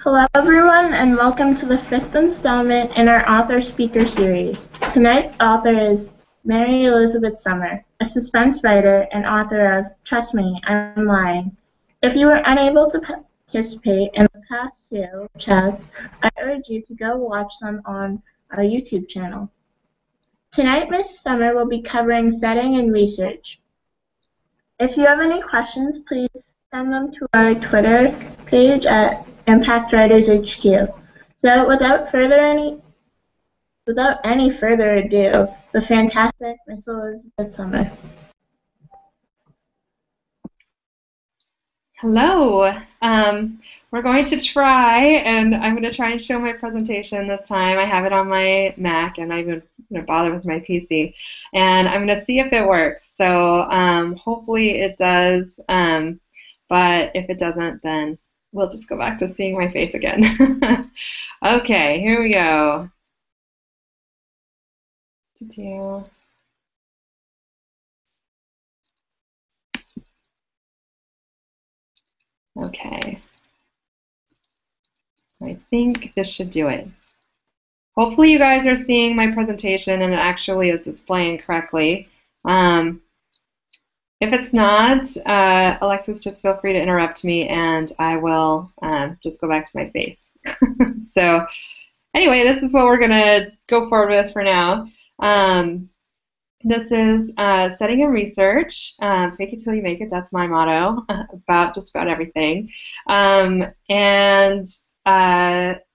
Hello, everyone, and welcome to the fifth installment in our author-speaker series. Tonight's author is Mary Elizabeth Sommer, a suspense writer and author of Trust Me, I'm Lying. If you were unable to participate in the past two chats, I urge you to go watch them on our YouTube channel. Tonight, Ms. Sommer will be covering setting and research. If you have any questions, please send them to our Twitter page at Impact Writers HQ. So without any further ado, the fantastic Miss Elizabeth Sommer. Hello. We're going to try, and I'm going to try and show my presentation this time. I have it on my Mac. I'm not even going to bother with my PC. And I'm going to see if it works. So hopefully it does, but if it doesn't, then we'll just go back to seeing my face again. Okay, here we go. Okay. I think this should do it. Hopefully you guys are seeing my presentation and it actually is displaying correctly. If it's not, Alexis, just feel free to interrupt me and I will just go back to my face. So anyway, this is what we're going to go forward with for now. This is setting and research. Fake it till you make it. That's my motto about just about everything. And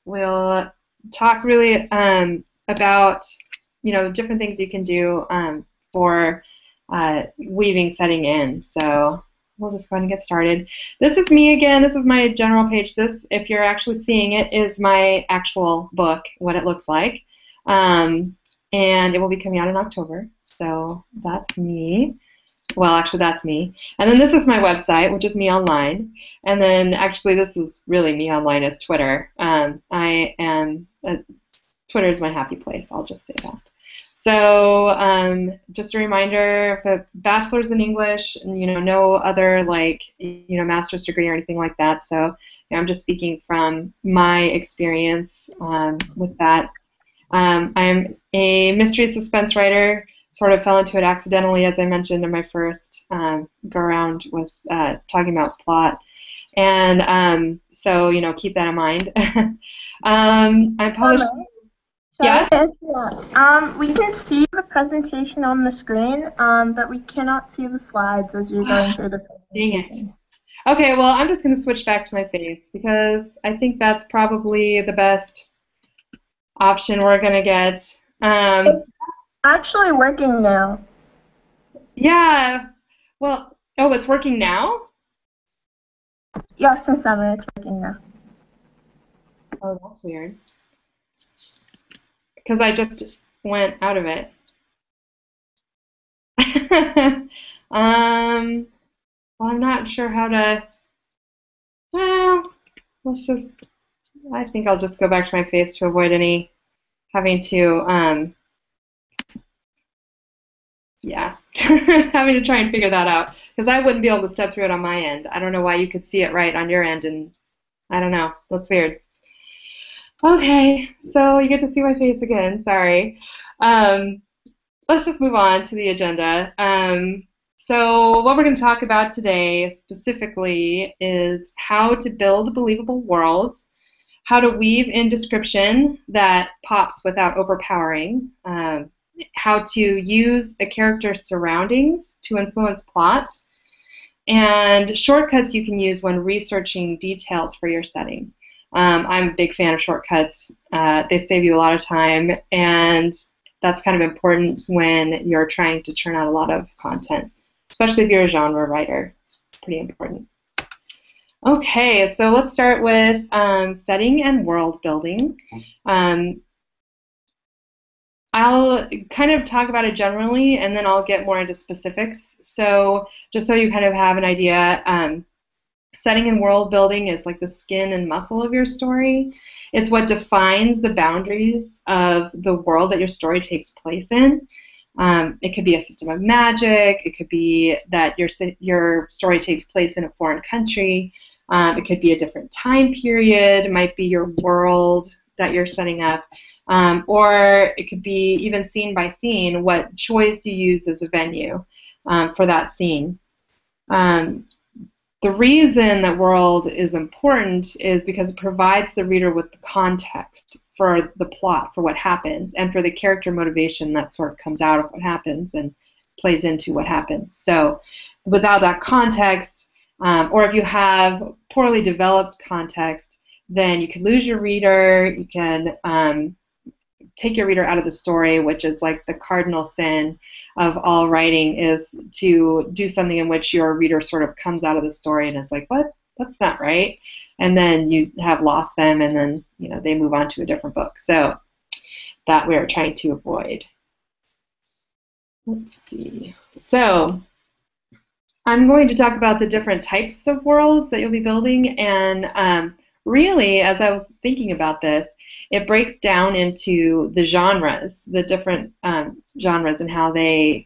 we'll talk really about different things you can do for weaving setting in. So we'll just go ahead and get started. This is me again. This is my general page. This, if you're actually seeing it, is my actual book, what it looks like. And it will be coming out in October. So that's me. Well, actually, that's me. And then this is my website, which is Me Online. And then actually, this is really Me Online as Twitter. Twitter is my happy place. I'll just say that. So just a reminder, for bachelor's in English, and no other master's degree or anything like that. So I'm just speaking from my experience with that. I'm a mystery suspense writer. Sort of fell into it accidentally, as I mentioned in my first go around with talking about plot. And so, keep that in mind. I published. Yeah? We can see the presentation on the screen, but we cannot see the slides as you're going through the presentation. Dang it. Okay, well, I'm just going to switch back to my face because I think that's probably the best option we're going to get. It's actually working now. Yeah. Well, oh, it's working now? Yes, Miss Sommer, it's working now. Oh, that's weird. Because I just went out of it. Well, I'm not sure how to. Well, I think I'll just go back to my face to avoid any having to, having to try and figure that out. Because I wouldn't be able to step through it on my end. I don't know why you could see it right on your end, and I don't know. That's weird. Okay, so you get to see my face again. Sorry. Let's just move on to the agenda. So what we're going to talk about today specifically is how to build believable worlds, how to weave in description that pops without overpowering, how to use a character's surroundings to influence plot, and shortcuts you can use when researching details for your setting. I'm a big fan of shortcuts. They save you a lot of time, and that's kind of important when you're trying to churn out a lot of content, especially if you're a genre writer. It's pretty important. Okay, so let's start with setting and world building. I'll kind of talk about it generally, and then I'll get more into specifics. So just so you kind of have an idea, setting and world building is like the skin and muscle of your story. It's what defines the boundaries of the world that your story takes place in. It could be a system of magic. It could be that your story takes place in a foreign country. It could be a different time period. It might be your world that you're setting up. Or it could be even scene by scene, what choice you use as a venue for that scene. The reason that world is important is because it provides the reader with the context for the plot, for what happens, and for the character motivation that sort of comes out of what happens and plays into what happens. So without that context, or if you have poorly developed context, then you can lose your reader, you can take your reader out of the story, which is like the cardinal sin of all writing, is to do something in which your reader sort of comes out of the story and is like, what? That's not right. And then you have lost them, and then they move on to a different book. So that we're trying to avoid. Let's see. So I'm going to talk about the different types of worlds that you'll be building, and really, as I was thinking about this, it breaks down into the genres, the different genres, and how the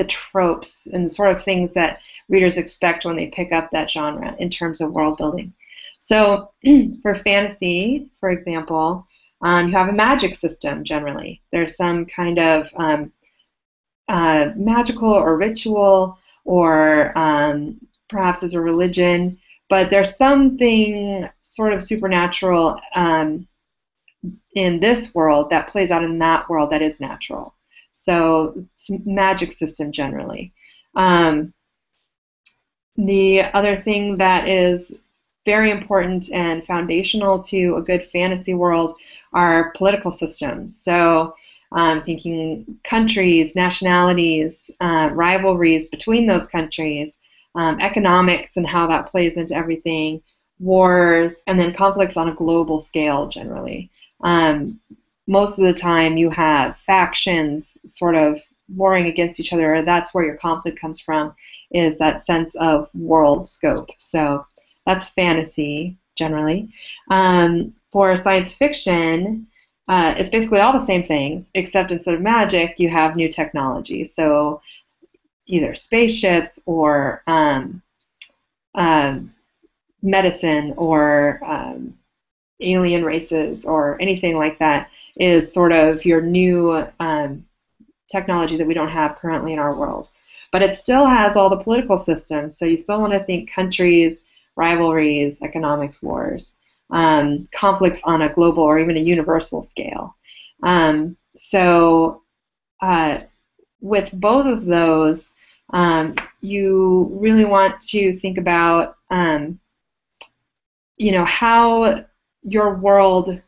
tropes and sort of things that readers expect when they pick up that genre in terms of world building. So for fantasy, for example, you have a magic system generally. There's some kind of magical or ritual, or perhaps as a religion, but there's something sort of supernatural in this world that plays out in that world that is natural. So it's a magic system generally. The other thing that is very important and foundational to a good fantasy world are political systems. So thinking countries, nationalities, rivalries between those countries, economics and how that plays into everything, wars, and then conflicts on a global scale generally. Most of the time you have factions sort of warring against each other, or that's where your conflict comes from, is that sense of world scope. So that's fantasy generally. For science fiction, it's basically all the same things, except instead of magic, you have new technology. So either spaceships or medicine or alien races or anything like that is sort of your new technology that we don't have currently in our world. But it still has all the political systems, so you still want to think countries, rivalries, economics, wars, conflicts on a global or even a universal scale. With both of those, you really want to think about how your world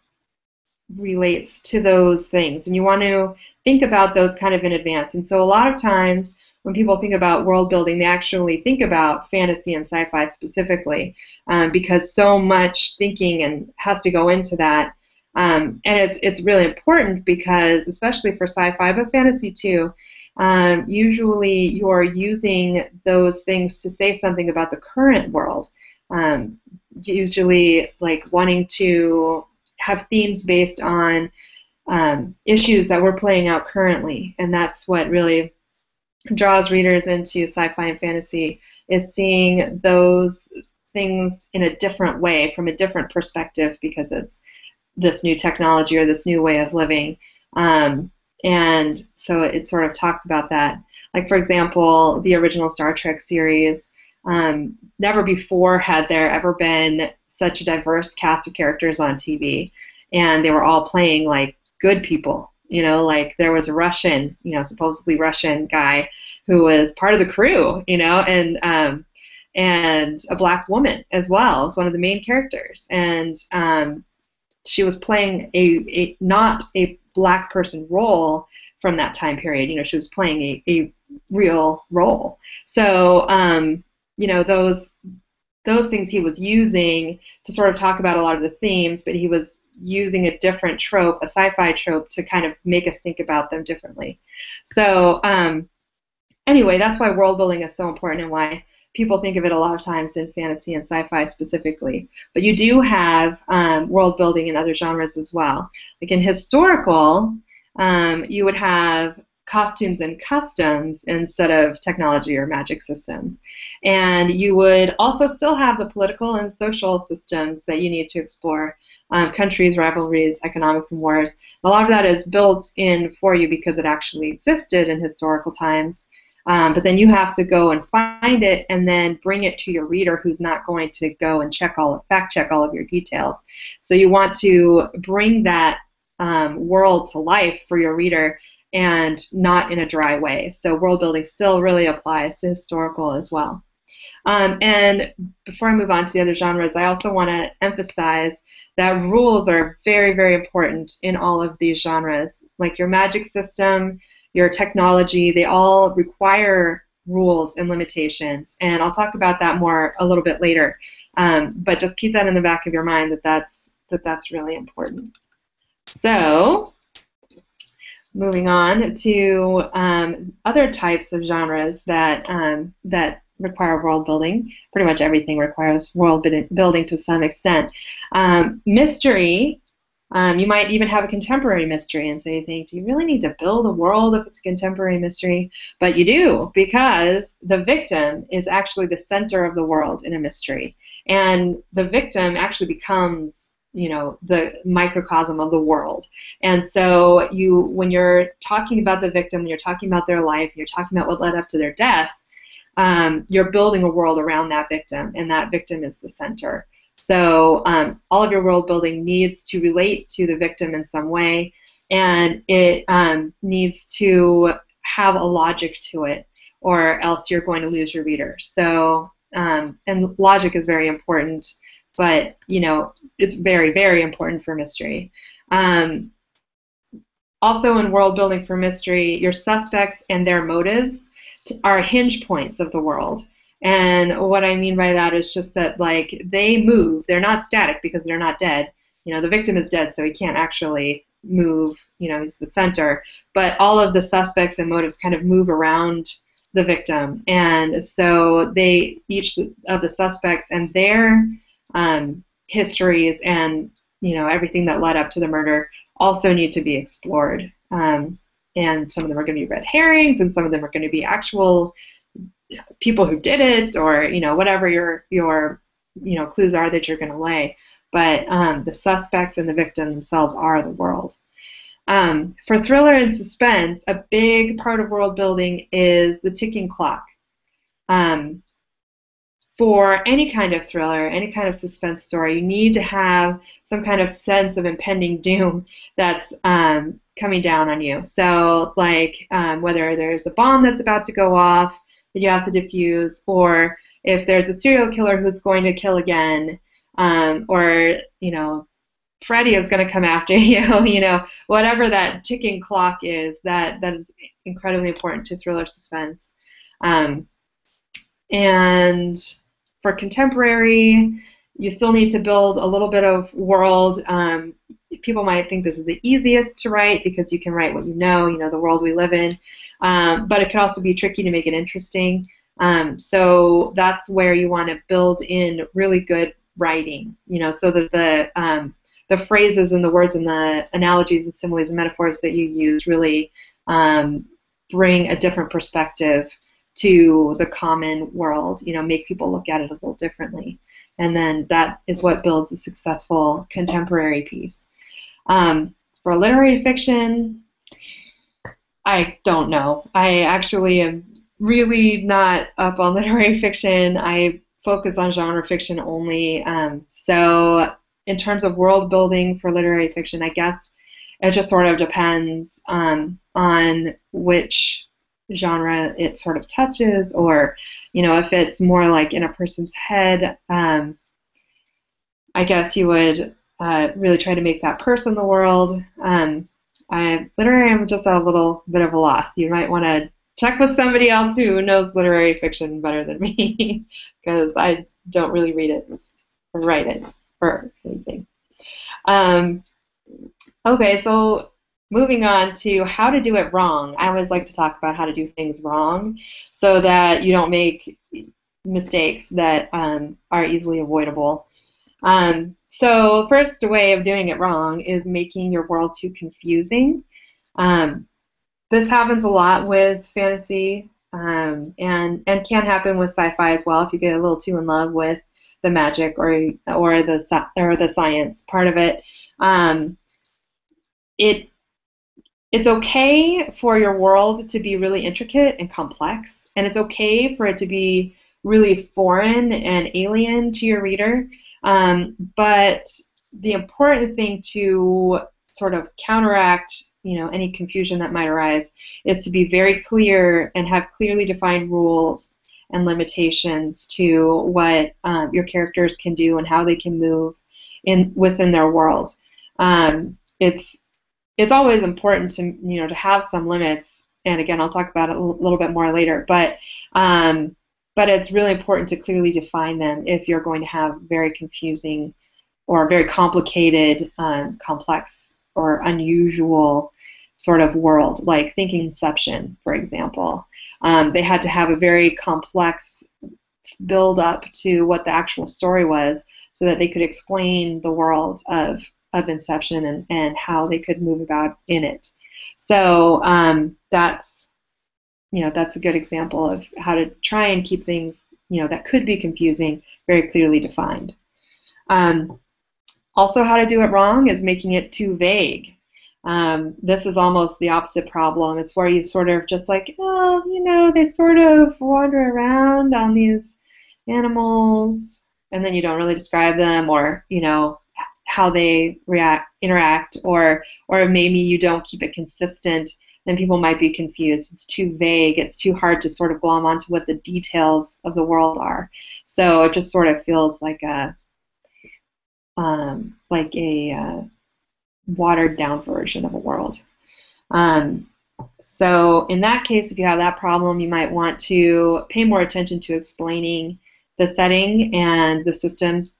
relates to those things, and you want to think about those kind of in advance. And so a lot of times when people think about world building, they actually think about fantasy and sci-fi specifically, because so much thinking and has to go into that. And it's really important because, especially for sci-fi, but fantasy too, usually you're using those things to say something about the current world. Usually like wanting to have themes based on issues that we're playing out currently, and that's what really draws readers into sci-fi and fantasy, is seeing those things in a different way, from a different perspective, because it's this new technology or this new way of living. And so it sort of talks about that. Like, for example, the original Star Trek series, never before had there ever been such a diverse cast of characters on TV, and they were all playing like good people. Like there was a Russian, supposedly Russian guy who was part of the crew, and a black woman as well as one of the main characters, and she was playing a not a black person role from that time period. She was playing a real role. So those things he was using to sort of talk about a lot of the themes, but he was using a different trope, a sci-fi trope, to kind of make us think about them differently. So anyway, that's why world building is so important, and why people think of it a lot of times in fantasy and sci-fi specifically. But you do have world building in other genres as well. Like in historical, you would have costumes and customs instead of technology or magic systems. And you would also still have the political and social systems that you need to explore, countries, rivalries, economics, and wars. A lot of that is built in for you because it actually existed in historical times. But then you have to go and find it and then bring it to your reader, who's not going to go and fact check all of your details. So you want to bring that world to life for your reader, and not in a dry way. So world building still really applies to historical as well. And before I move on to the other genres, I also want to emphasize that rules are very, very important in all of these genres. Like your magic system, your technology, they all require rules and limitations. And I'll talk about that more a little bit later. But just keep that in the back of your mind that that's really important. So moving on to other types of genres that require world building. Pretty much everything requires world building to some extent. Mystery, you might even have a contemporary mystery, and so you think, do you really need to build a world if it's a contemporary mystery? But you do, because the victim is actually the center of the world in a mystery. And the victim actually becomes, the microcosm of the world. And so when you're talking about the victim, when you're talking about their life, you're talking about what led up to their death, you're building a world around that victim, and that victim is the center. So all of your world building needs to relate to the victim in some way, and it needs to have a logic to it, or else you're going to lose your reader. So, and logic is very important, but it's very, very important for mystery. Also in world building for mystery, your suspects and their motives are hinge points of the world. And what I mean by that is just that, like, they move. They're not static because they're not dead. The victim is dead, so he can't actually move. He's the center. But all of the suspects and motives kind of move around the victim. And so each of the suspects and their histories and everything that led up to the murder also need to be explored. And some of them are going to be red herrings, and some of them are going to be actual people who did it, or whatever your clues are that you're going to lay. But the suspects and the victim themselves are the world. For thriller and suspense, a big part of world building is the ticking clock. For any kind of thriller, any kind of suspense story, you need to have some kind of sense of impending doom that's coming down on you. So, like, whether there's a bomb that's about to go off that you have to defuse, or if there's a serial killer who's going to kill again, or, Freddy is going to come after you, whatever that ticking clock is, that is incredibly important to thriller suspense. And for contemporary, you still need to build a little bit of world. People might think this is the easiest to write because you can write what the world we live in. But it can also be tricky to make it interesting. So that's where you want to build in really good writing, so that the phrases and the words and the analogies and similes and metaphors that you use really bring a different perspective to the common world, make people look at it a little differently. And then that is what builds a successful contemporary piece. For literary fiction, I don't know. I actually am really not up on literary fiction. I focus on genre fiction only. So in terms of world building for literary fiction, I guess it just sort of depends on which genre it sort of touches, or if it's more like in a person's head, I guess you would really try to make that person the world. Literary, I'm just at a little bit of a loss. You might want to check with somebody else who knows literary fiction better than me, because I don't really read it or write it or anything. Okay, so moving on to how to do it wrong. I always like to talk about how to do things wrong so that you don't make mistakes that are easily avoidable. So first way of doing it wrong is making your world too confusing. This happens a lot with fantasy, and can happen with sci-fi as well if you get a little too in love with the magic or the science part of it. Um, it it's okay for your world to be really intricate and complex, and it's okay for it to be really foreign and alien to your reader. But the important thing to sort of counteract, any confusion that might arise, is to be very clear and have clearly defined rules and limitations to what your characters can do and how they can move in within their world. It's always important to have some limits, and again I'll talk about it a little bit more later, but it's really important to clearly define them if you're going to have very confusing or very complicated, complex or unusual sort of world, like think Inception, for example. They had to have a very complex build up to what the actual story was so that they could explain the world of Inception and how they could move about in it. So that's a good example of how to try and keep things that could be confusing very clearly defined. Um, Also, how to do it wrong is making it too vague. This is almost the opposite problem. It's where you sort of just like, oh, they sort of wander around on these animals, and then you don't really describe them, or how they interact, or maybe you don't keep it consistent. Then people might be confused. It's too vague. It's too hard to sort of glom onto what the details of the world are. So it just sort of feels like a watered down version of a world. So in that case, if you have that problem, you might want to pay more attention to explaining the setting and the systems,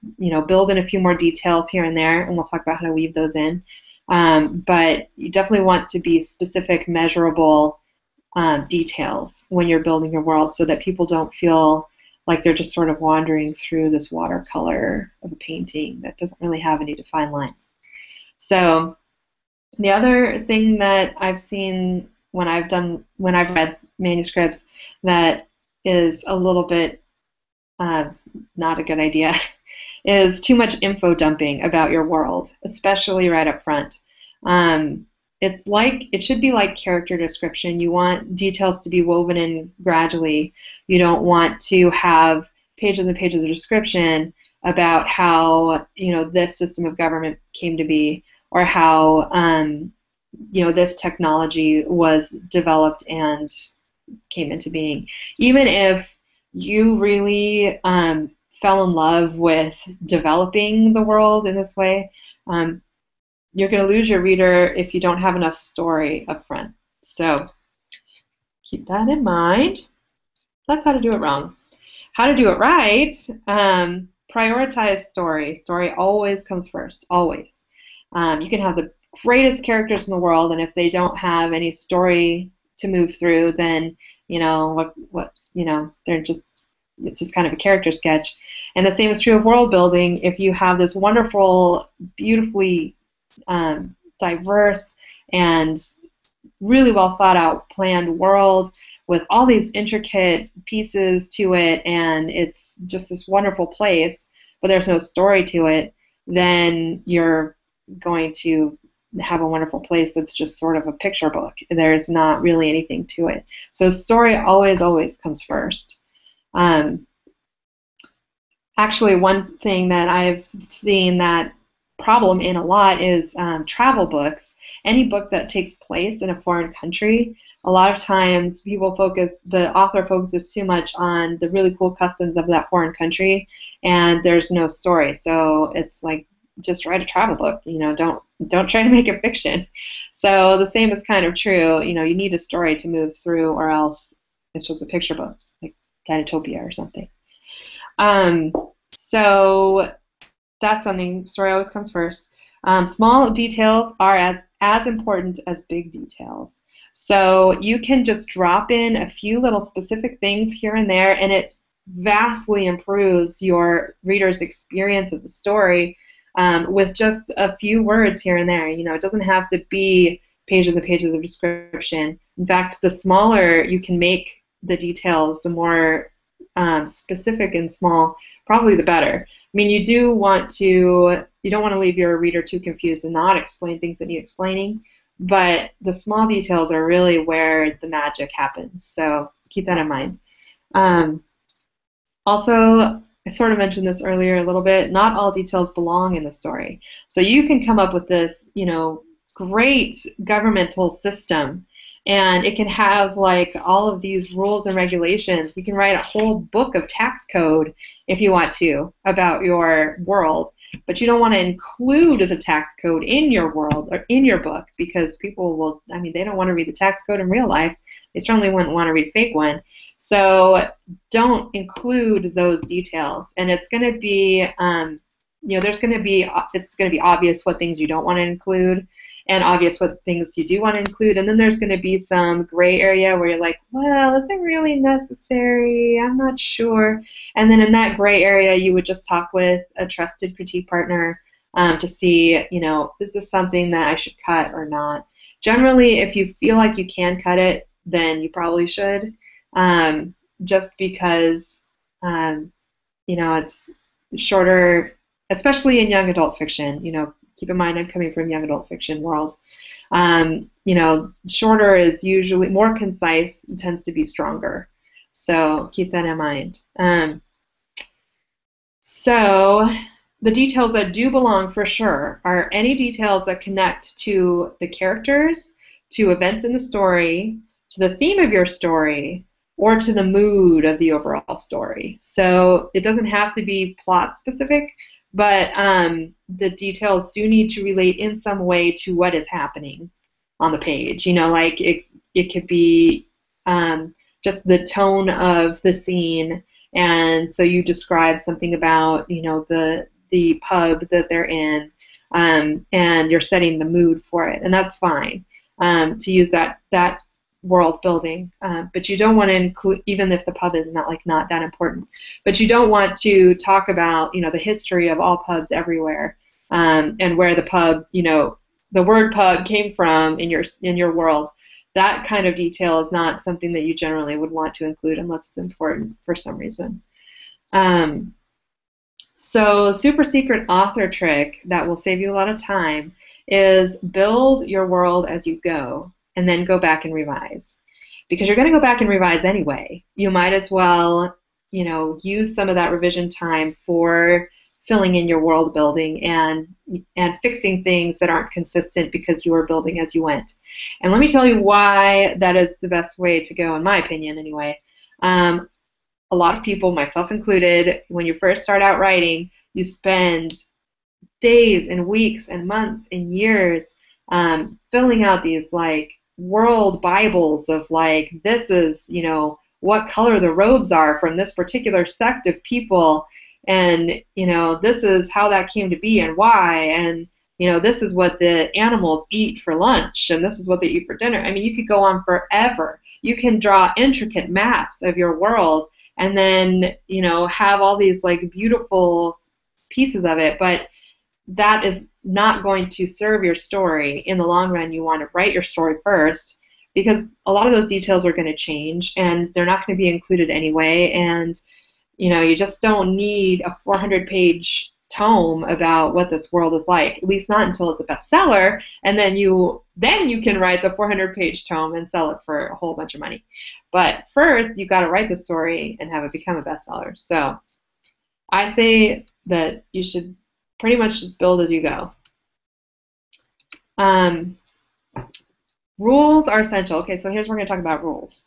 build in a few more details here and there, and we'll talk about how to weave those in. But you definitely want to be specific, measurable details when you're building your world so that people don't feel like they're just sort of wandering through this watercolor of a painting that doesn't really have any defined lines. So the other thing that I've seen when I've read manuscripts that is a little bit not a good idea is too much info dumping about your world, especially right up front. It should be like character description. You want details to be woven in gradually. You don't want to have pages and pages of description about how this system of government came to be, or how this technology was developed and came into being. Even if you really fell in love with developing the world in this way, you're going to lose your reader if you don't have enough story up front. So keep that in mind. That's how to do it wrong. How to do it right, prioritize story. Story always comes first, always. You can have the greatest characters in the world, and if they don't have any story to move through, then it's just kind of a character sketch. And the same is true of world building. If you have this wonderful, beautifully diverse and really well thought out planned world with all these intricate pieces to it, and it's just this wonderful place, but there's no story to it, then you're going to have a wonderful place that's just sort of a picture book. There's not really anything to it. So story always, always comes first. Actually, one thing that I've seen that problem in a lot is travel books. Any book that takes place in a foreign country, a lot of times the author focuses too much on the really cool customs of that foreign country, and there's no story. So it's like, just write a travel book. Don't try to make it fiction. So the same is kind of true. You need a story to move through, or else it's just a picture book, like Dinotopia or something. So that's something. Story always comes first. Small details are as important as big details. So you can just drop in a few little specific things here and there, and it vastly improves your reader's experience of the story with just a few words here and there. It doesn't have to be pages and pages of description. In fact, the smaller you can make the details, the more specific and small, probably the better. I mean, you don't want to leave your reader too confused and not explain things that need explaining, but the small details are really where the magic happens. So keep that in mind. Also, I sort of mentioned this earlier a little bit, not all details belong in the story. So you can come up with this, great governmental system, and it can have like all of these rules and regulations. You can write a whole book of tax code if you want to about your world, but you don't want to include the tax code in your world or in your book because people will, they don't want to read the tax code in real life. They certainly wouldn't want to read a fake one. So don't include those details, and it's going to be, it's going to be obvious what things you don't want to include, and obvious what things you do want to include, and then there's going to be some gray area where you're like, well, is it really necessary? I'm not sure. And then in that gray area, you would just talk with a trusted critique partner to see, is this something that I should cut or not? Generally, if you feel like you can cut it, then you probably should, just because, it's shorter, especially in young adult fiction. Keep in mind I'm coming from young adult fiction world. Shorter is usually more concise and tends to be stronger. So keep that in mind. So the details that do belong for sure are any details that connect to the characters, to events in the story, to the theme of your story, or to the mood of the overall story. So it doesn't have to be plot specific, but the details do need to relate in some way to what is happening on the page. Like it could be just the tone of the scene, and so you describe something about the pub that they're in, and you're setting the mood for it, and that's fine to use that world building, but you don't want to include, even if the pub is not that important, but you don't want to talk about the history of all pubs everywhere, and where the pub, the word pub came from in your world. That kind of detail is not something that you generally would want to include unless it's important for some reason. So super secret author trick that will save you a lot of time is build your world as you go, and then go back and revise. Because you're going to go back and revise anyway. You might as well, use some of that revision time for filling in your world building and fixing things that aren't consistent because you were building as you went. And let me tell you why that is the best way to go, in my opinion anyway. A lot of people, myself included, when you first start out writing, you spend days and weeks and months and years filling out these world Bibles of this is, what color the robes are from this particular sect of people, and, this is how that came to be and why, and, this is what the animals eat for lunch, and this is what they eat for dinner. You could go on forever. You can draw intricate maps of your world and then, have all these beautiful pieces of it, but that is not going to serve your story in the long run. You want to write your story first, because a lot of those details are going to change and they're not going to be included anyway, and you just don't need a 400-page tome about what this world is like, at least not until it's a bestseller, and then you can write the 400-page tome and sell it for a whole bunch of money. But first you've got to write the story and have it become a bestseller. So I say that you should pretty much just build as you go. Rules are essential. Okay, so here's where we're going to talk about rules.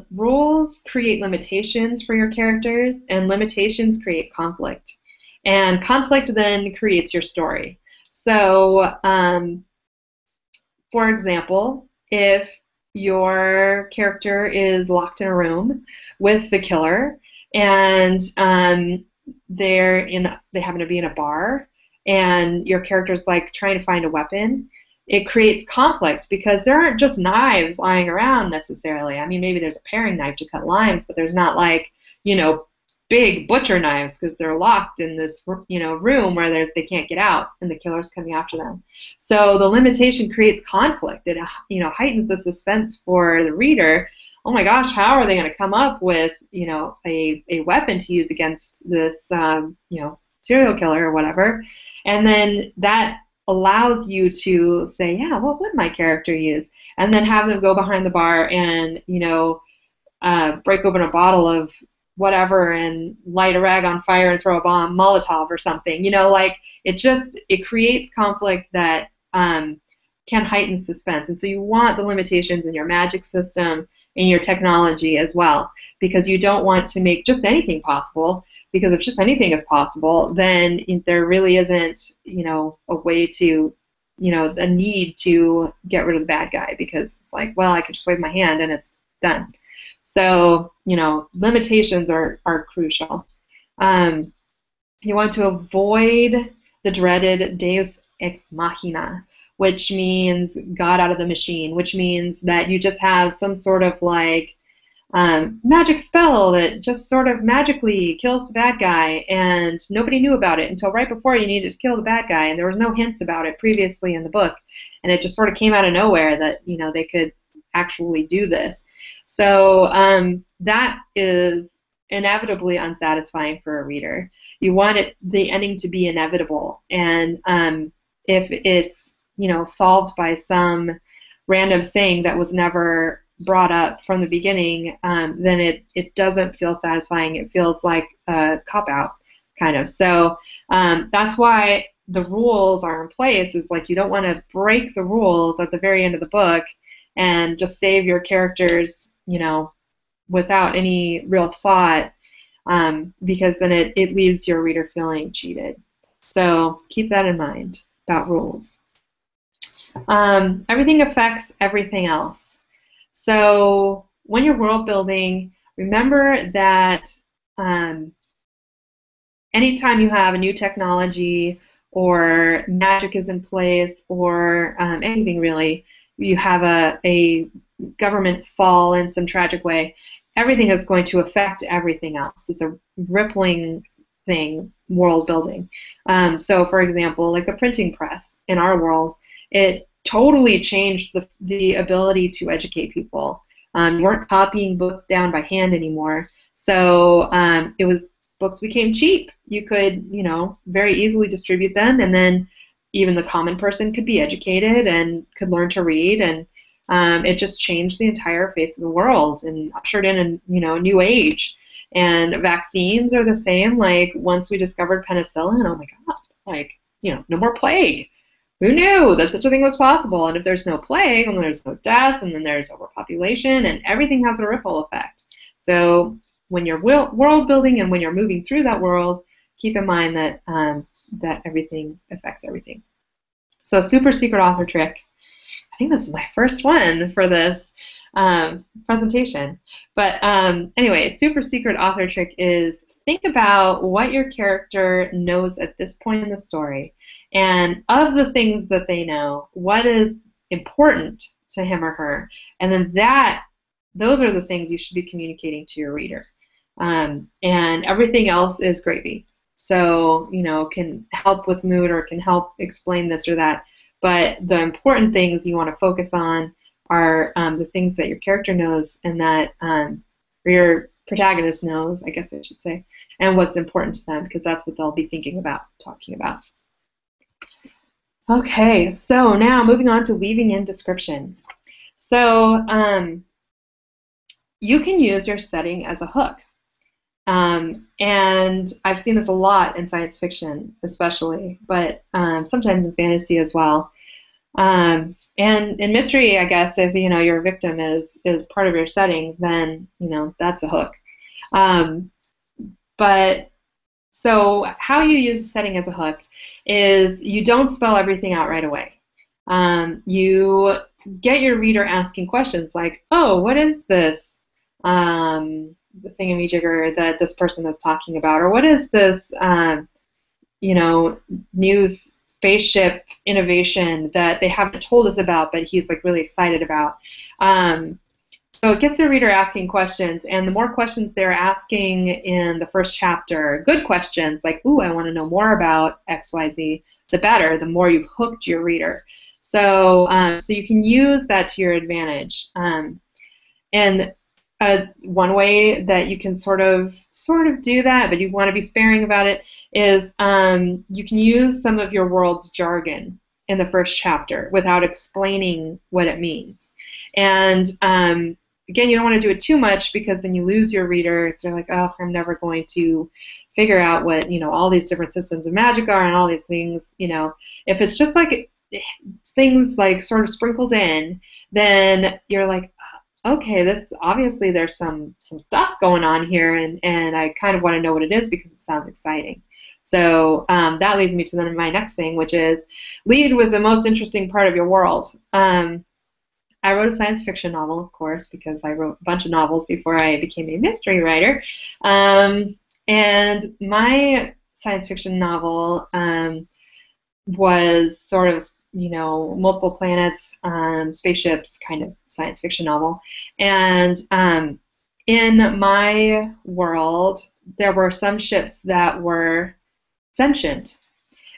Rules create limitations for your characters, and limitations create conflict. And conflict then creates your story. So, for example, if your character is locked in a room with the killer, and they happen to be in a bar, and your character's trying to find a weapon, it creates conflict because there aren't just knives lying around necessarily. Maybe there's a paring knife to cut limes, but there's not big butcher knives because they're locked in this, room where they can't get out and the killer's coming after them. So the limitation creates conflict. It, heightens the suspense for the reader. Oh my gosh, how are they going to come up with, a weapon to use against this, serial killer or whatever? And then that allows you to say, yeah, what would my character use? And then have them go behind the bar and, break open a bottle of whatever and light a rag on fire and throw a bomb, Molotov or something. It creates conflict that can heighten suspense. And so you want the limitations in your magic system and your technology as well, because you don't want to make just anything possible, because if just anything is possible, then there really isn't, a way to, a need to get rid of the bad guy, because it's like, well, I could just wave my hand and it's done. So, limitations are crucial. You want to avoid the dreaded deus ex machina, which means God out of the machine, which means that you just have some sort of magic spell that just sort of magically kills the bad guy, and nobody knew about it until right before you needed to kill the bad guy, and there was no hints about it previously in the book, and it just sort of came out of nowhere that they could actually do this. So that is inevitably unsatisfying for a reader. You want the ending to be inevitable, and if it's solved by some random thing that was never brought up from the beginning, then it doesn't feel satisfying. It feels like a cop-out, kind of. So that's why the rules are in place. Is like you don't want to break the rules at the very end of the book and just save your characters, without any real thought, because then it leaves your reader feeling cheated. So keep that in mind about rules. Everything affects everything else. So when you're world building, remember that anytime you have a new technology or magic is in place or anything really, you have a government fall in some tragic way, everything is going to affect everything else. It's a rippling thing, world building. So for example, like the printing press in our world, it totally changed the ability to educate people. You weren't copying books down by hand anymore. So books became cheap. You could, very easily distribute them, and then even the common person could be educated and could learn to read, and it just changed the entire face of the world and ushered in a new age. And vaccines are the same. Like once we discovered penicillin, oh my God, no more plague. Who knew that such a thing was possible? And if there's no plague, and then there's no death, and then there's overpopulation, and everything has a ripple effect. So when you're world building and when you're moving through that world, keep in mind that that everything affects everything. So super secret author trick. I think this is my first one for this presentation. But anyway, super secret author trick is think about what your character knows at this point in the story. And of the things that they know, what is important to him or her? And then those are the things you should be communicating to your reader. And everything else is gravy. So, can help with mood or can help explain this or that. But the important things you want to focus on are the things that your character knows and that or your protagonist knows, I guess I should say, and what's important to them, because that's what they'll be thinking about, talking about. Okay, so now moving on to weaving in description. So you can use your setting as a hook. And I've seen this a lot in science fiction, especially, but sometimes in fantasy as well. And in mystery, I guess, if your victim is part of your setting, then that's a hook. But so how you use a setting as a hook is you don't spell everything out right away. You get your reader asking questions like, oh, what is this? The thingamajigger that this person is talking about, or what is this, new spaceship innovation that they haven't told us about, but he's like really excited about. So it gets the reader asking questions, and the more questions they're asking in the first chapter, good questions like, ooh, I want to know more about XYZ, the better, the more you've hooked your reader. So, so you can use that to your advantage. And one way that you can sort of do that, but you want to be sparing about it, is you can use some of your world's jargon in the first chapter without explaining what it means. And again, you don't want to do it too much because then you lose your readers. They're like, oh, I'm never going to figure out what all these different systems of magic are and all these things. If it's just like things like sort of sprinkled in, then you're like, okay, this obviously there's some stuff going on here, and I kind of want to know what it is because it sounds exciting. So that leads me to then my next thing, which is lead with the most interesting part of your world. I wrote a science fiction novel, of course, because I wrote a bunch of novels before I became a mystery writer. And my science fiction novel was sort of, multiple planets, spaceships kind of science fiction novel. And in my world, there were some ships that were sentient.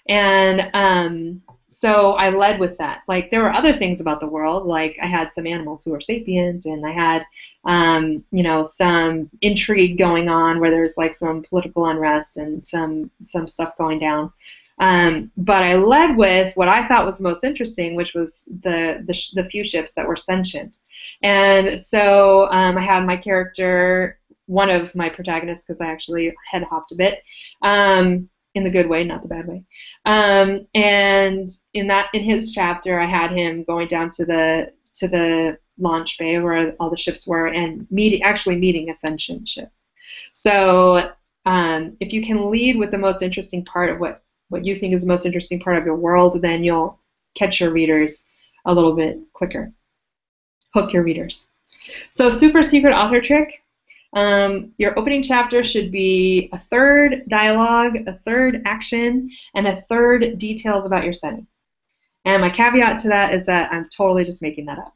And so I led with that. Like, there were other things about the world, like I had some animals who were sapient, and I had, some intrigue going on where there's like some political unrest and some stuff going down. But I led with what I thought was most interesting, which was the few ships that were sentient. And so I had my character, one of my protagonists, because I actually head hopped a bit, in the good way, not the bad way. And in his chapter, I had him going down to the launch bay where all the ships were and actually meeting a sentient ship. So if you can lead with the most interesting part of what you think is the most interesting part of your world, then you'll catch your readers a little bit quicker. Hook your readers. So super secret author trick. Your opening chapter should be a third dialogue, a third action, and a third details about your setting. And my caveat to that is that I'm totally just making that up.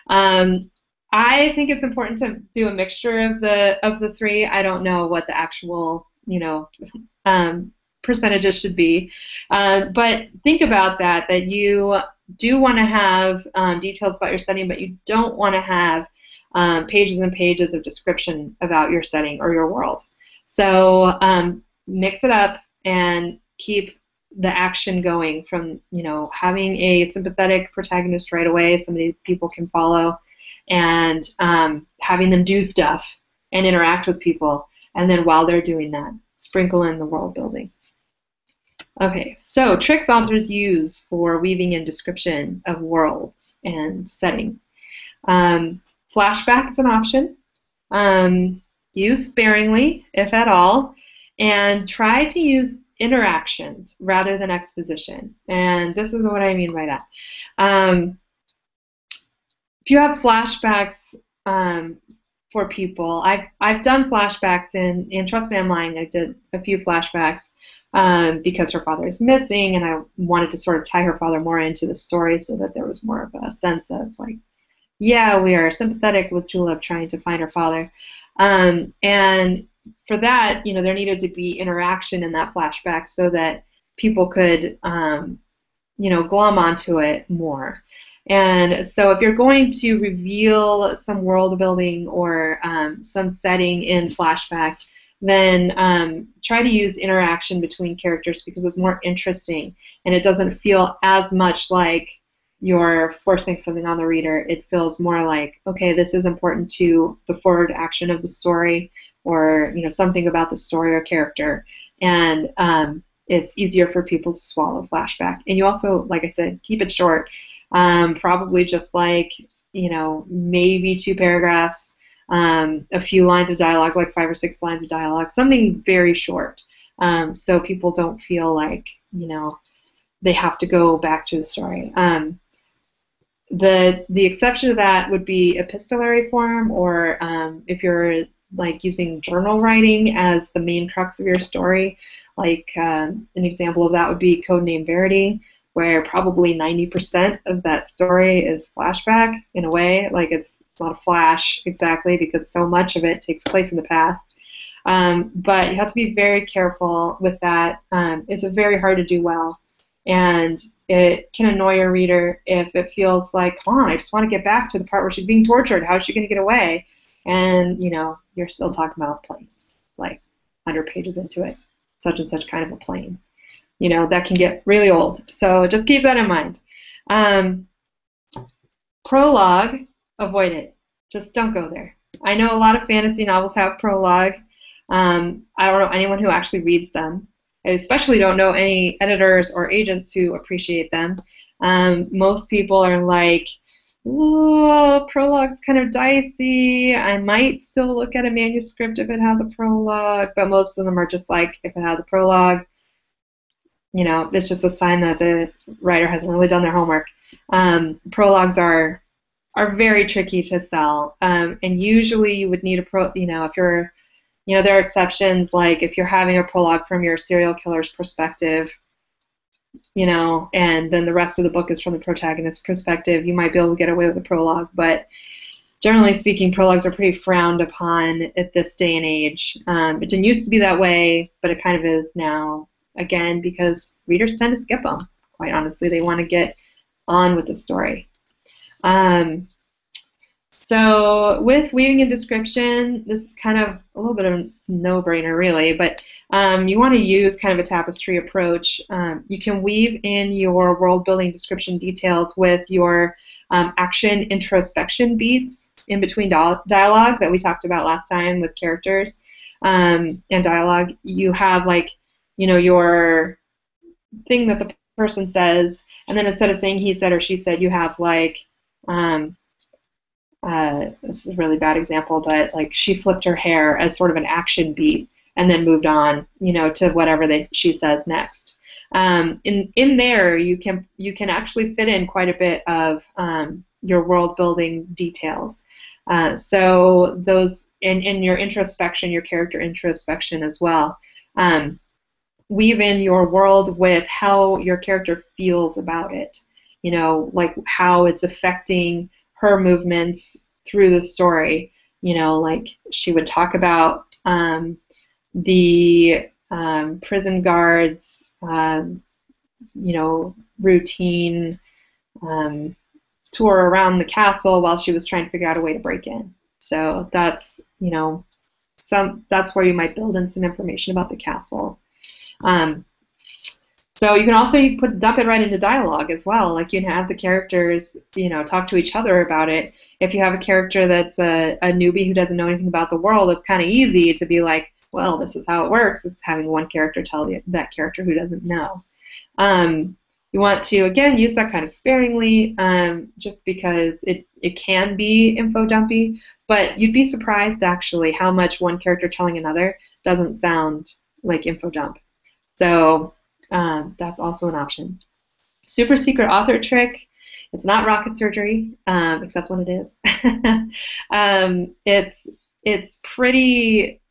I think it's important to do a mixture of the three. I don't know what the actual percentages should be, but think about that you do want to have details about your setting, but you don't want to have pages and pages of description about your setting or your world. So mix it up and keep the action going from having a sympathetic protagonist right away, somebody people can follow, and having them do stuff and interact with people, and then while they're doing that, sprinkle in the world building. Okay, so tricks authors use for weaving in description of worlds and setting. Flashback is an option. Use sparingly, if at all, and try to use interactions rather than exposition. And this is what I mean by that. If you have flashbacks for people, I've done flashbacks in Trust Me, I'm Lying. I did a few flashbacks because her father is missing, and I wanted to sort of tie her father more into the story so that there was more of a sense of like, yeah, we are sympathetic with Julep trying to find her father. And for that, there needed to be interaction in that flashback so that people could, glom onto it more. And so if you're going to reveal some world building or some setting in flashback, then try to use interaction between characters because it's more interesting and it doesn't feel as much like you're forcing something on the reader. It feels more like, okay, this is important to the forward action of the story, or something about the story or character, and it's easier for people to swallow flashback. And you also, like I said, keep it short, probably just like maybe 2 paragraphs, a few lines of dialogue, like 5 or 6 lines of dialogue, something very short, so people don't feel like they have to go back through the story. The exception to that would be epistolary form, or if you're like using journal writing as the main crux of your story, like an example of that would be Codename Verity, where probably 90% of that story is flashback in a way. Like it's not a flash exactly because so much of it takes place in the past. But you have to be very careful with that. It's very hard to do well, and it can annoy your reader if it feels like, come on, I just want to get back to the part where she's being tortured. How is she going to get away? And you're still talking about planes, like 100 pages into it, such and such kind of a plane. That can get really old. So just keep that in mind. Prologue, avoid it. Just don't go there. I know a lot of fantasy novels have prologue. I don't know anyone who actually reads them. I especially don't know any editors or agents who appreciate them. Most people are like, ooh, prologue's kind of dicey. I might still look at a manuscript if it has a prologue, but most of them are just like, if it has a prologue, it's just a sign that the writer hasn't really done their homework. Prologues are very tricky to sell, and usually you would need if you're, there are exceptions, like if you're having a prologue from your serial killer's perspective, and then the rest of the book is from the protagonist's perspective, you might be able to get away with a prologue, but generally speaking, prologues are pretty frowned upon at this day and age. It didn't used to be that way, but it kind of is now, again, because readers tend to skip them, quite honestly. They want to get on with the story. So with weaving and description, this is kind of a little bit of a no-brainer, really, but you want to use kind of a tapestry approach. You can weave in your world-building description details with your action introspection beats in between dialogue that we talked about last time with characters and dialogue. You have your thing that the person says, and then instead of saying he said or she said, you have this is a really bad example, but she flipped her hair as sort of an action beat and then moved on, to whatever she says next. In there, you can actually fit in quite a bit of your world building details. So those in your introspection, your character introspection as well. Weave in your world with how your character feels about it. Like how it's affecting her movements through the story. Like she would talk about the prison guards, routine tour around the castle while she was trying to figure out a way to break in. So that's, that's where you might build in some information about the castle. So you can also dump it right into dialogue as well. Like you can have the characters, talk to each other about it. If you have a character that's a newbie who doesn't know anything about the world, it's kind of easy to be like, well, this is how it works. It's having one character tell that character who doesn't know. You want to, again, use that kind of sparingly, just because it can be info dumpy, but you'd be surprised actually how much one character telling another doesn't sound like info dump. So that's also an option. Super secret author trick. It's not rocket surgery, except when it is. It's pretty.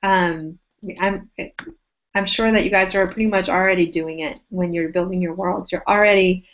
I'm sure that you guys are pretty much already doing it when you're building your worlds. You're already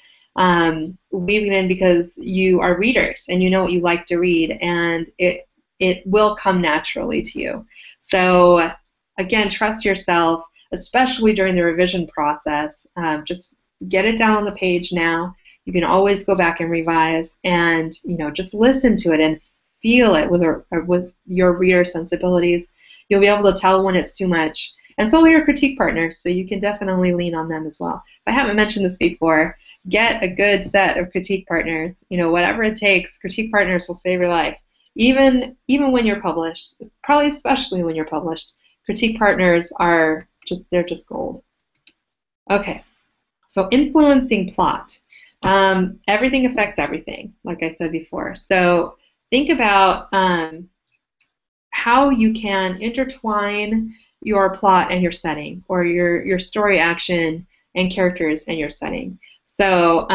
weaving in because you are readers and you know what you like to read, and it will come naturally to you. So again, trust yourself, especially during the revision process. Just get it down on the page now. You can always go back and revise, and just listen to it and feel it with your reader sensibilities. You'll be able to tell when it's too much. And so will your critique partners, so you can definitely lean on them as well. If I haven't mentioned this before, get a good set of critique partners. Whatever it takes, critique partners will save your life. Even when you're published, probably especially when you're published, critique partners are they're just gold. Okay, so influencing plot. Everything affects everything, like I said before. So think about how you can intertwine your plot and your setting, or your story action and characters and your setting. So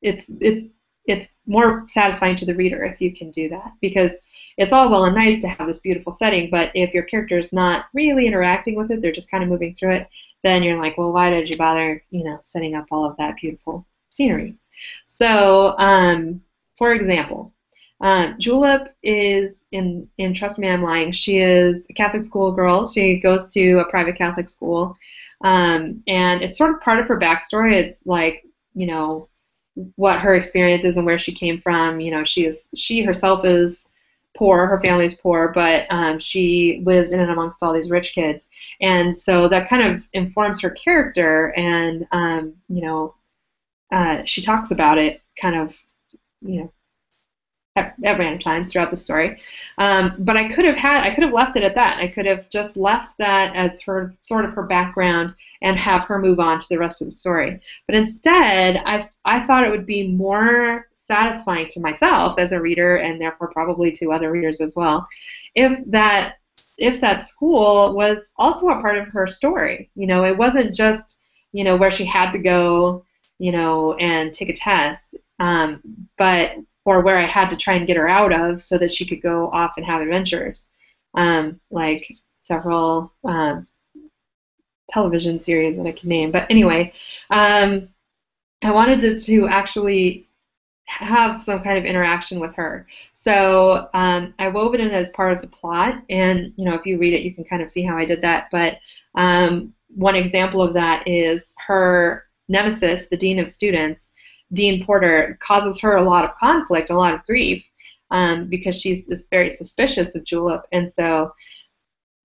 it's more satisfying to the reader if you can do that, because it's all well and nice to have this beautiful setting, but if your character is not really interacting with it, they're just kind of moving through it, then you're like, well, why did you bother, setting up all of that beautiful scenery? So, for example, Julep is in Trust Me, I'm Lying. She is a Catholic school girl. She goes to a private Catholic school, and it's sort of part of her backstory. It's like, you know, what her experience is and where she came from. You know, she herself is poor. Her family's poor, but she lives in and amongst all these rich kids, and so that kind of informs her character. And she talks about it kind of, you know, at random times throughout the story. But I could have left it at that. I could have just left that as her sort of her background and have her move on to the rest of the story. But instead, I thought it would be more satisfying to myself as a reader, and therefore probably to other readers as well, if that school was also a part of her story. You know, it wasn't just, you know, where she had to go, you know, and take a test, but or where I had to try and get her out of so that she could go off and have adventures, like several television series that I can name. But anyway, I wanted to actually have some kind of interaction with her. So I wove it in as part of the plot, and you know, if you read it, you can kind of see how I did that. But one example of that is her nemesis, the dean of students, Dean Porter, causes her a lot of conflict, a lot of grief, because she's very suspicious of Julep, and so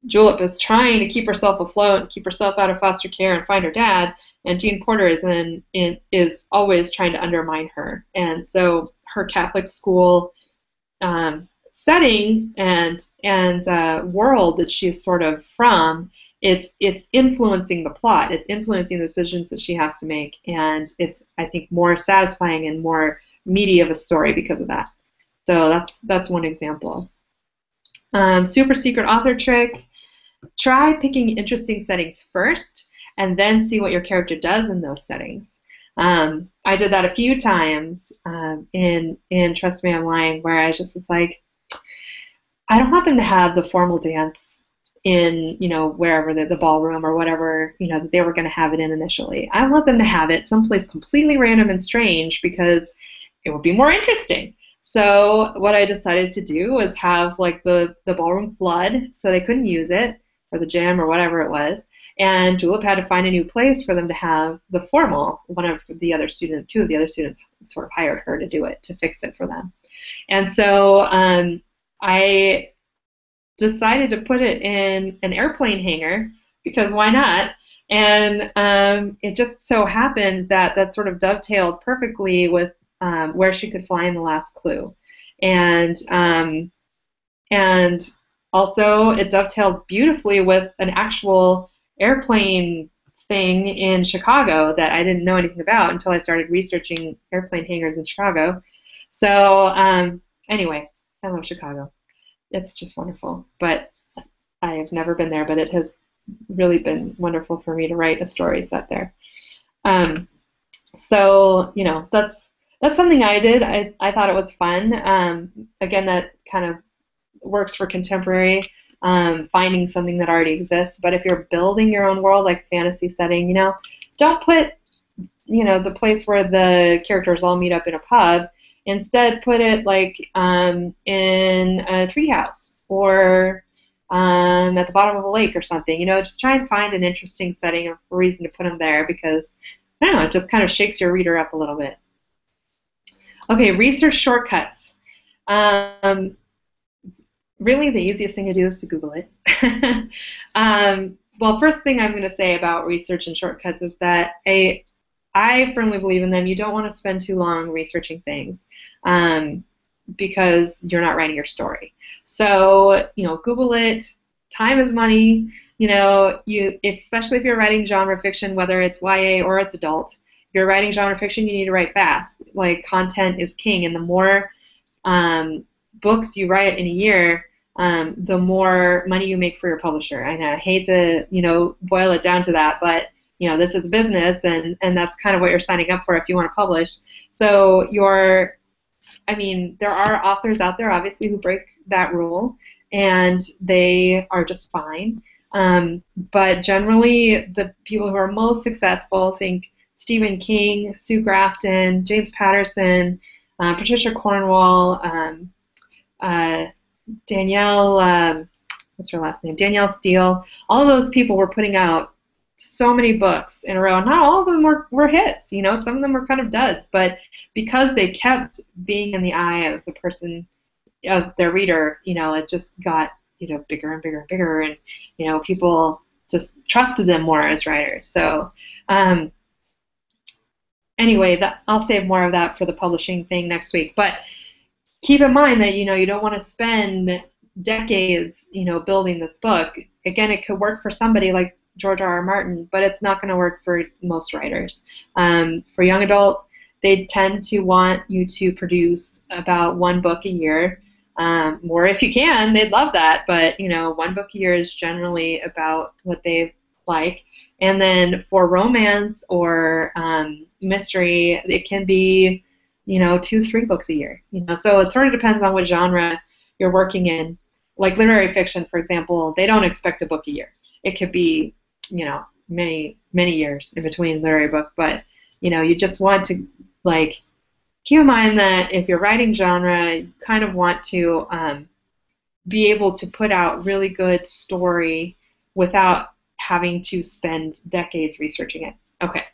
Julep is trying to keep herself afloat, keep herself out of foster care, and find her dad. And Dean Porter is always trying to undermine her, and so her Catholic school setting and world that she is sort of from, it's influencing the plot. It's influencing the decisions that she has to make, and it's, I think, more satisfying and more meaty of a story because of that. So that's one example. Super secret author trick: try picking interesting settings first, and then see what your character does in those settings. I did that a few times in Trust Me, I'm Lying, where I just was like, I don't want them to have the formal dance in, you know, wherever the ballroom or whatever, you know, that they were going to have it in initially. I want them to have it someplace completely random and strange because it would be more interesting. So what I decided to do was have like the ballroom flood, so they couldn't use it, or the gym or whatever it was. And Julep had to find a new place for them to have the formal. Two of the other students sort of hired her to do it, to fix it for them. And so I decided to put it in an airplane hangar, because why not? And it just so happened that sort of dovetailed perfectly with where she could fly in the last clue. And also it dovetailed beautifully with an actual airplane thing in Chicago that I didn't know anything about until I started researching airplane hangars in Chicago. So anyway, I love Chicago. It's just wonderful. But I have never been there, but it has really been wonderful for me to write a story set there. So, you know, that's something I did. I thought it was fun. Again, that kind of works for contemporary, finding something that already exists. But if you're building your own world, like fantasy setting, you know, don't put, you know, the place where the characters all meet up in a pub. Instead, put it like in a treehouse or at the bottom of a lake or something. You know, just try and find an interesting setting or reason to put them there, because, I don't know, it just kind of shakes your reader up a little bit. Okay, research shortcuts. Really, the easiest thing to do is to Google it. Well, first thing I'm going to say about research and shortcuts is that I firmly believe in them. You don't want to spend too long researching things because you're not writing your story. So, you know, Google it. Time is money. You know, especially if you're writing genre fiction, whether it's YA or it's adult, if you're writing genre fiction, you need to write fast. Like, content is king, and the more books you write in a year, the more money you make for your publisher. And I hate to, you know, boil it down to that, but you know, this is business, and that's kind of what you're signing up for if you want to publish. So there are authors out there, obviously, who break that rule, and they are just fine. But generally, the people who are most successful, think Stephen King, Sue Grafton, James Patterson, Patricia Cornwall, Danielle, what's her last name? Danielle Steele. All of those people were putting out so many books in a row. Not all of them were hits, you know, some of them were kind of duds, but because they kept being in the eye of the person, of their reader, you know, it just got, you know, bigger and bigger and bigger, and, you know, people just trusted them more as writers. So anyway, I'll save more of that for the publishing thing next week. But keep in mind that, you know, you don't want to spend decades, you know, building this book. Again, it could work for somebody like George R.R. Martin, but it's not going to work for most writers. For young adult, they tend to want you to produce about one book a year. More if you can, they'd love that, but, you know, one book a year is generally about what they like. And then for romance or mystery, it can be, you know, 2-3 books a year. You know, so it sort of depends on what genre you're working in. Like literary fiction, for example, they don't expect a book a year. It could be, you know, many years in between literary book, but, you know, you just want to, like, keep in mind that if you're writing genre, you kind of want to be able to put out really good story without having to spend decades researching it. Okay,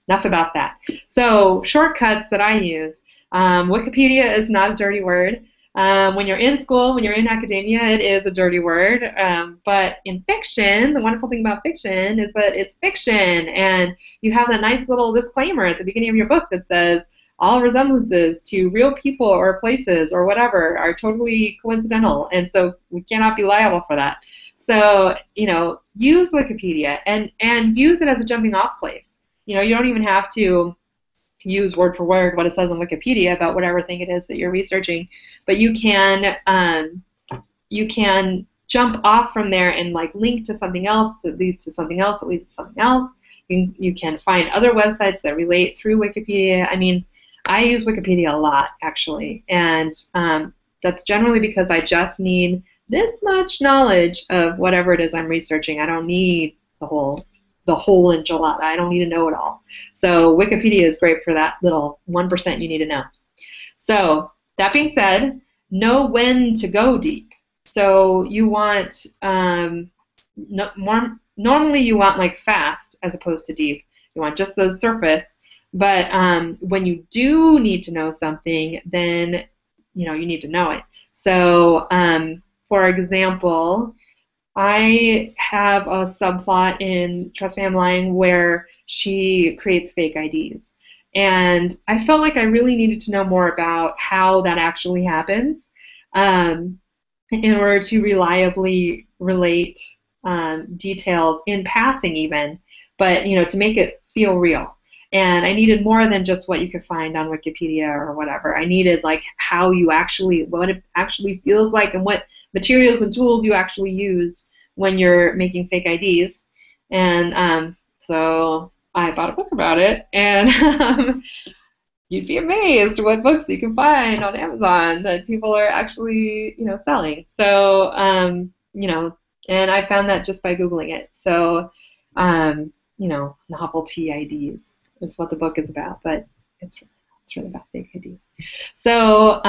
enough about that. So shortcuts that I use. Wikipedia is not a dirty word. When you're in school, when you're in academia, it is a dirty word. But in fiction, the wonderful thing about fiction is that it's fiction, and you have that nice little disclaimer at the beginning of your book that says, all resemblances to real people or places or whatever are totally coincidental, and so we cannot be liable for that. So, you know, use Wikipedia and use it as a jumping off place. You know, you don't even have to use word for word what it says on Wikipedia about whatever thing it is that you're researching, but you can jump off from there and, like, link to something else that leads to something else that leads to something else. You can find other websites that relate through Wikipedia. I mean, I use Wikipedia a lot, actually, and that's generally because I just need this much knowledge of whatever it is I'm researching. I don't need the whole enchilada. I don't need to know it all. So Wikipedia is great for that little 1% you need to know. So that being said, know when to go deep. So you want normally you want, like, fast as opposed to deep. You want just the surface. But when you do need to know something, then, you know, you need to know it. So, for example, I have a subplot in Trust Me, I'm Lying where she creates fake IDs. And I felt like I really needed to know more about how that actually happens in order to reliably relate details in passing even, but, you know, to make it feel real. And I needed more than just what you could find on Wikipedia or whatever. I needed, like, how you actually, what it actually feels like and what materials and tools you actually use when you're making fake IDs. And so I bought a book about it, and you'd be amazed what books you can find on Amazon that people are actually, you know, selling. So, you know, and I found that just by Googling it. So, you know, novelty IDs is what the book is about, but it's really about fake IDs. So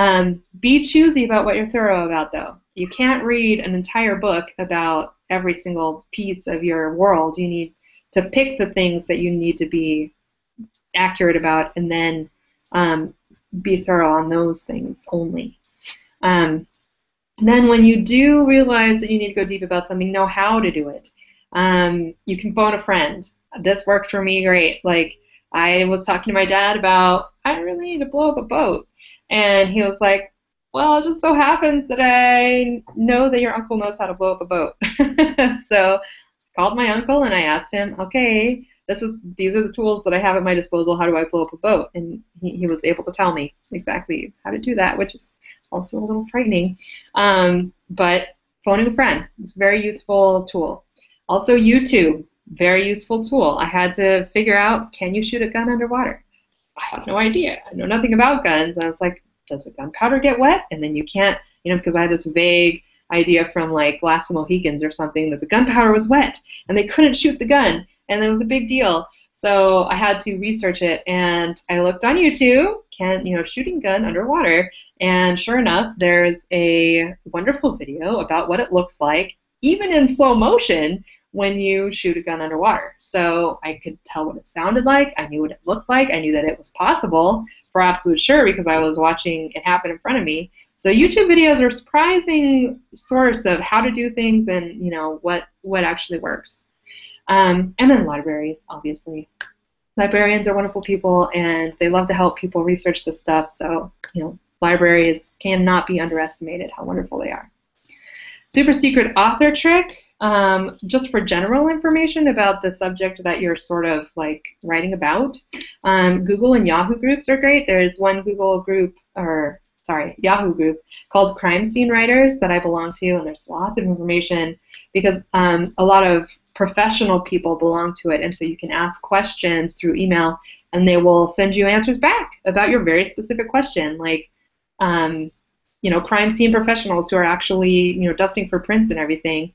be choosy about what you're thorough about, though. You can't read an entire book about every single piece of your world. You need to pick the things that you need to be accurate about, and then be thorough on those things only. Then when you do realize that you need to go deep about something, know how to do it. You can phone a friend. This worked for me great. Like, I was talking to my dad about, I really need to blow up a boat. And he was like, well, it just so happens that I know that your uncle knows how to blow up a boat. So I called my uncle and I asked him, okay, these are the tools that I have at my disposal. How do I blow up a boat? And he was able to tell me exactly how to do that, which is also a little frightening. But phoning a friend is a very useful tool. Also, YouTube. Very useful tool. I had to figure out, can you shoot a gun underwater? I have no idea. I know nothing about guns. And I was like, does the gunpowder get wet? And then you can't, you know, because I had this vague idea from, like, Last of the Mohicans or something that the gunpowder was wet and they couldn't shoot the gun. And it was a big deal. So I had to research it, and I looked on YouTube. shooting gun underwater. And sure enough, there's a wonderful video about what it looks like, even in slow motion, when you shoot a gun underwater. So I could tell what it sounded like. I knew what it looked like. I knew that it was possible for absolute sure because I was watching it happen in front of me. So YouTube videos are a surprising source of how to do things and what actually works. And then libraries, obviously. Librarians are wonderful people, and they love to help people research this stuff. So libraries cannot be underestimated how wonderful they are. Super secret author trick, just for general information about the subject that you're sort of like writing about. Google and Yahoo groups are great. There's one Yahoo group called Crime Scene Writers that I belong to, and there's lots of information because a lot of professional people belong to it, and so you can ask questions through email, and they will send you answers back about your very specific question, like crime scene professionals who are actually dusting for prints and everything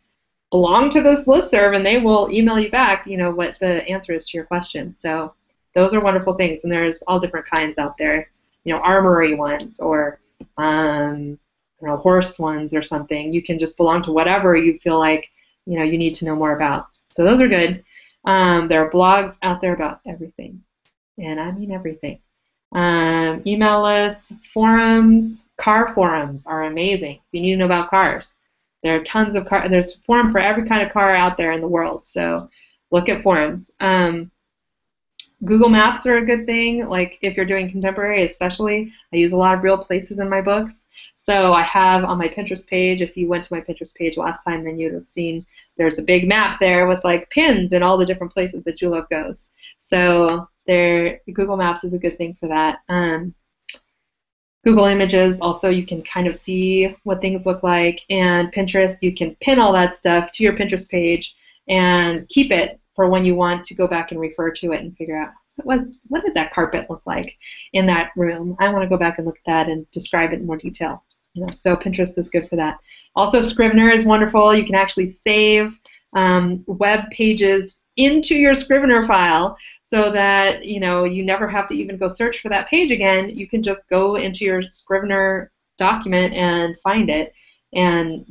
belong to this listserv, and they will email you back what the answer is to your question. So those are wonderful things, and there's all different kinds out there, armory ones or horse ones or something. You can just belong to whatever you feel like you need to know more about. So those are good. There are blogs out there about everything, and I mean everything. Email lists, forums, car forums are amazing. If you need to know about cars, there are tons of cars. There's a forum for every kind of car out there in the world, so look at forums. Google Maps are a good thing, like if you're doing contemporary especially. I use a lot of real places in my books. So I have on my Pinterest page, if you went to my Pinterest page last time, then you'd have seen there's a big map there with like pins and all the different places that Julep goes. So Google Maps is a good thing for that. Google Images, also you can kind of see what things look like. And Pinterest, you can pin all that stuff to your Pinterest page and keep it for when you want to go back and refer to it and figure out what did that carpet look like in that room. I want to go back and look at that and describe it in more detail. So Pinterest is good for that. Also, Scrivener is wonderful. You can actually save web pages into your Scrivener file so that you never have to even go search for that page again. You can just go into your Scrivener document and find it. And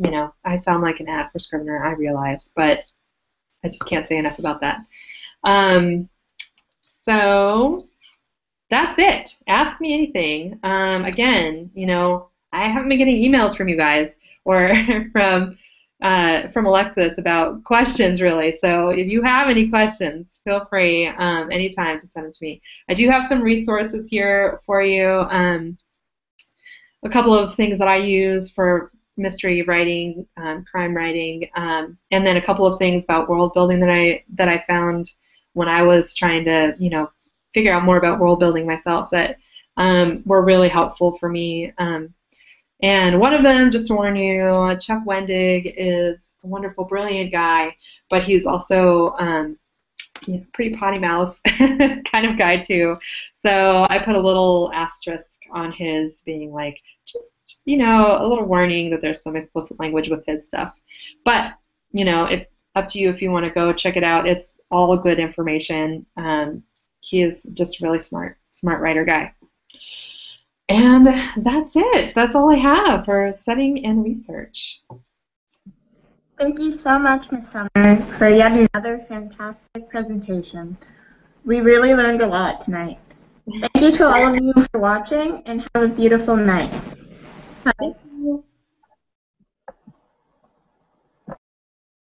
I sound like an ad for Scrivener, I realize, but I just can't say enough about that. So that's it. Ask me anything. Again, I haven't been getting emails from you guys or from Alexis about questions, really. So if you have any questions, feel free anytime to send them to me. I do have some resources here for you. A couple of things that I use for mystery writing, crime writing, and then a couple of things about world building that I found when I was trying to figure out more about world building myself that were really helpful for me. And one of them, just to warn you, Chuck Wendig is a wonderful, brilliant guy, but he's also pretty potty mouth kind of guy too. So I put a little asterisk on his being like, just a little warning that there's some explicit language with his stuff. But it's up to you if you want to go check it out. It's all good information. He is just a really smart writer guy. And that's it. That's all I have for setting and research. Thank you so much, Ms. Summer, for yet another fantastic presentation. We really learned a lot tonight. Thank you to all of you for watching, and have a beautiful night. Bye.